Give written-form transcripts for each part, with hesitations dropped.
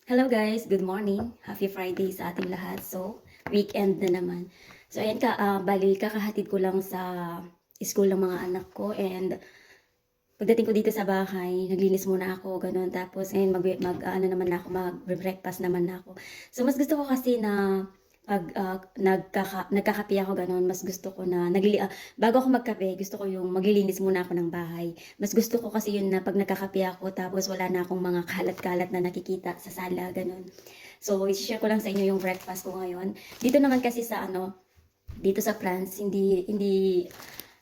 Hello guys, good morning. Happy Friday sa ating lahat. So, weekend na naman. So, ayan bali kakahatid ko lang sa school ng mga anak ko and pagdating ko dito sa bahay, naglinis muna ako, ganun. Tapos, ngayon ano naman ako, mag-breakfast naman ako. So, mas gusto ko kasi na pag nagkakape ako ganun, mas gusto ko na bago ako magkape, gusto ko yung maglilinis muna ako ng bahay. Mas gusto ko kasi yun na pag nagkakape ako tapos wala na akong mga kalat-kalat na nakikita sa sala ganun. So, i-share ko lang sa inyo yung breakfast ko ngayon. Dito naman kasi sa dito sa France,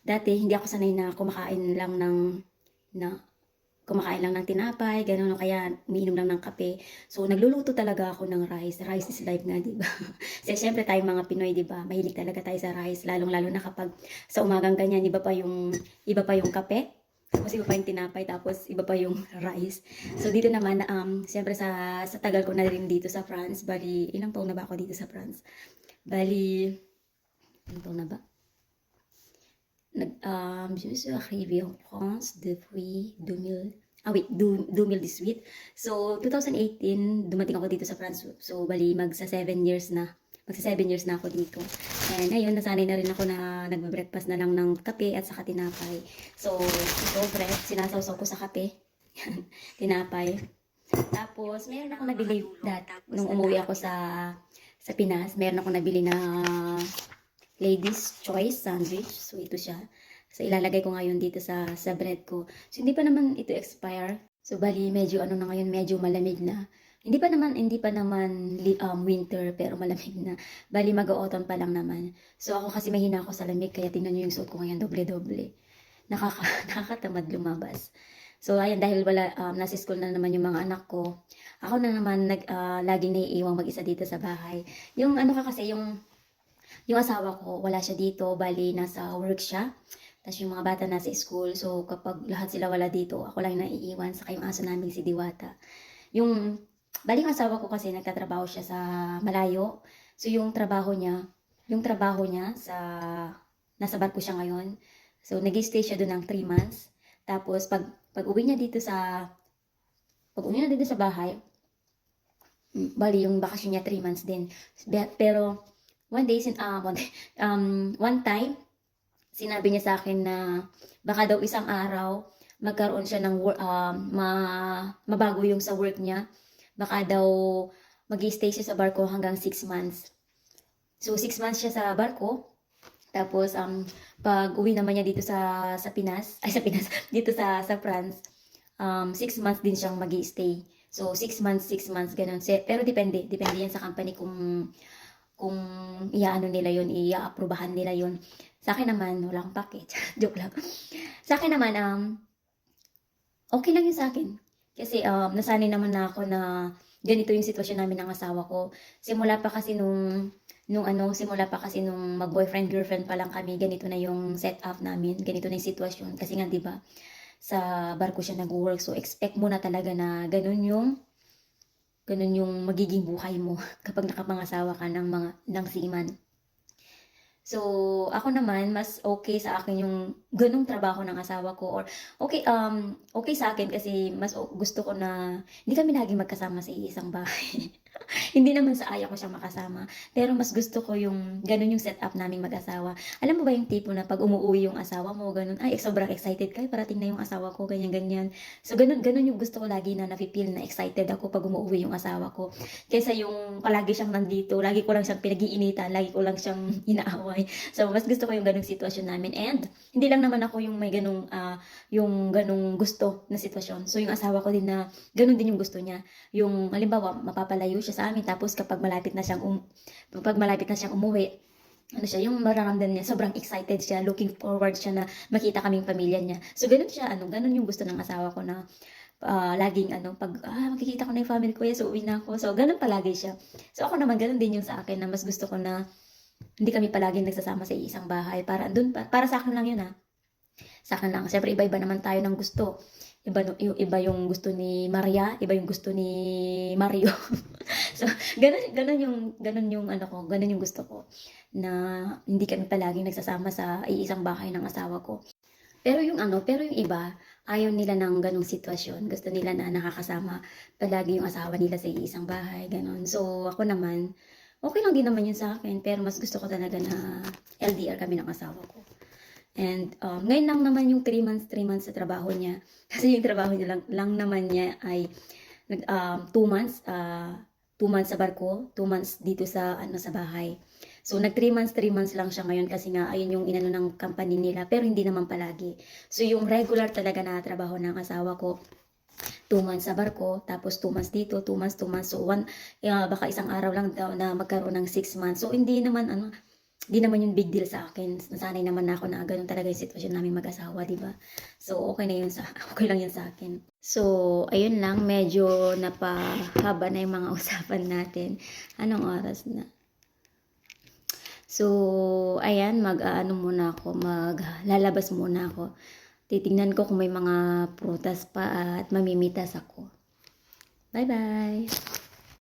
dati hindi ako sanay na kumakain lang ng tinapay, gano'n, o kaya umiinom lang ng kape. So, nagluluto talaga ako ng rice. Rice is life nga, di ba? Kasi syempre tayong mga Pinoy, di ba? Mahilig talaga tayo sa rice, lalong-lalo na kapag sa umagang ganyan, iba pa yung kape, tapos iba pa yung tinapay, tapos iba pa yung rice. So, dito naman, syempre sa tagal ko na rin dito sa France, bali, ilang taon na ba ako dito sa France? Bali, ilang taon na ba? Je me suis arrivée en France depuis 2018. So, 2018, dumating ako dito sa France. So, bali, magsa 7 years na. Magsa 7 years na ako dito. And ngayon, nasanay na rin ako na nagbe-breakfast na lang ng kape at saka tinapay. So, ito, bread, sinasawsaw ko sa kape. Tinapay. Tapos, meron ako nabili nung umuwi ako sa Pinas. Meron ako nabili na Ladies Choice Sandwich. So, ito siya. So, ilalagay ko ngayon dito sa bread ko. So, hindi pa naman ito expire. So, bali, medyo na ngayon, medyo malamig na. Hindi pa naman winter, pero malamig na. Bali, mag-autumn pa lang naman. So, ako kasi mahina ako sa lamig, kaya tingnan nyo yung suot ko ngayon, doble-doble. Nakakatamad lumabas. So, ayan, dahil nasa school na naman yung mga anak ko, ako na naman laging naiiwang mag-isa dito sa bahay. Yung kasi, yung asawa ko, wala siya dito, bali nasa work siya. Tapos yung mga bata nasa school, so kapag lahat sila wala dito, ako lang naiiwan, saka yung aso namin si Diwata. Bali yung asawa ko kasi nagtatrabaho siya sa malayo. So yung trabaho niya nasa barko siya ngayon. So nag-stay siya doon ng 3 months. Tapos pag uwi niya dito sa bahay, bali yung bakasyon niya 3 months din. Pero one time, sinabi niya sa akin na baka daw isang araw magkaroon siya ng mabago yung sa work niya. Baka daw mag-stay siya sa barko hanggang 6 months. So 6 months siya sa barko. Tapos pag uwi naman niya dito sa Pinas, dito sa France, 6 months din siyang mag-stay. So 6 months ganun. Pero depende yan sa company kung nila yun, i-aprobahan nila yun. Sa akin naman, wala akong package. Joke lang. Sa akin naman, okay lang yun sa akin. Kasi nasanay naman na ako na ganito yung sitwasyon namin ng asawa ko. Simula pa kasi nung mag-boyfriend, girlfriend pa lang kami, ganito na yung setup namin, ganito na yung sitwasyon. Kasi nga, di ba, sa barko siya nag-work, so expect mo na talaga na ganun yung magiging buhay mo kapag nakapangasawa ka ng seaman. So, ako naman, mas okay sa akin yung ganung trabaho ng asawa ko. Or, okay sa akin kasi mas gusto ko na hindi kami laging magkasama sa isang bahay. Hindi naman sa ayaw ko siyang makasama. Pero mas gusto ko yung ganun yung setup naming mag-asawa. Alam mo ba yung tipo na pag umuwi yung asawa mo, ganun, ay, sobrang excited ka, parating na yung asawa ko, ganyan-ganyan. So, ganun yung gusto ko lagi na na-feel na excited ako pag umuwi yung asawa ko. Kaysa yung palagi siyang nandito, lagi ko lang siyang pinag-iinitan, lagi ko lang siyang inaaway. So, mas gusto ko yung ganung sitwasyon namin. And, hindi lang naman ako yung may ganung gusto na sitwasyon. So, yung asawa ko din na ganun din yung gusto niya. Yung, halimbawa, mapapalayo siya sa amin, tapos kapag malapit na siyang umuwi, yung mararamdaman niya, sobrang excited siya, looking forward siya na makita kaming pamilya niya. So, ganun siya, ganun yung gusto ng asawa ko na laging pag makikita ko na yung family ko, so uwi na ako. So, ganun palagi siya. So, ako naman, ganun din yung sa akin na mas gusto ko na hindi kami palaging nagsasama sa isang bahay. Para sa akin lang yun Sa akin lang. Siyempre, iba-iba naman tayo ng gusto. Iba yung gusto ni Maria, iba yung gusto ni Mario. So, ganun yung gusto ko na hindi kami palaging nagsasama sa iisang bahay ng asawa ko. Pero yung iba, ayaw nila ng gano'ng sitwasyon. Gusto nila na nakakasama palagi yung asawa nila sa iisang bahay, gano'n. So, ako naman, okey lang din naman yun sa'kin, pero mas gusto ko talaga na LDR kami ng asawa ko. And, ngayon lang naman yung 3 months sa trabaho niya. Kasi yung trabaho niya lang naman niya ay 2 months, 2 months sa barko, 2 months dito sa ano, sa bahay. So, nag 3 months lang siya ngayon kasi nga ayun yung inano ng company nila, pero hindi naman palagi. So, yung regular talaga na trabaho ng asawa ko, 2 months sa barko, tapos 2 months dito, 2 months, 2 months. So, baka isang araw lang daw na magkaroon ng 6 months. So, hindi naman ano, hindi naman yung big deal sa akin. Nasanay naman na ako na gano'n talaga yung sitwasyon namin mag-asawa, 'di ba? So, okay na yun sa okey lang yun sa akin. So, ayun lang, medyo napahaba na yung mga usapan natin. Anong oras na? So, ayan, mag-aano muna ako, maglalabas muna ako. Titingnan ko kung may mga prutas pa at mamimitas ako. Bye-bye!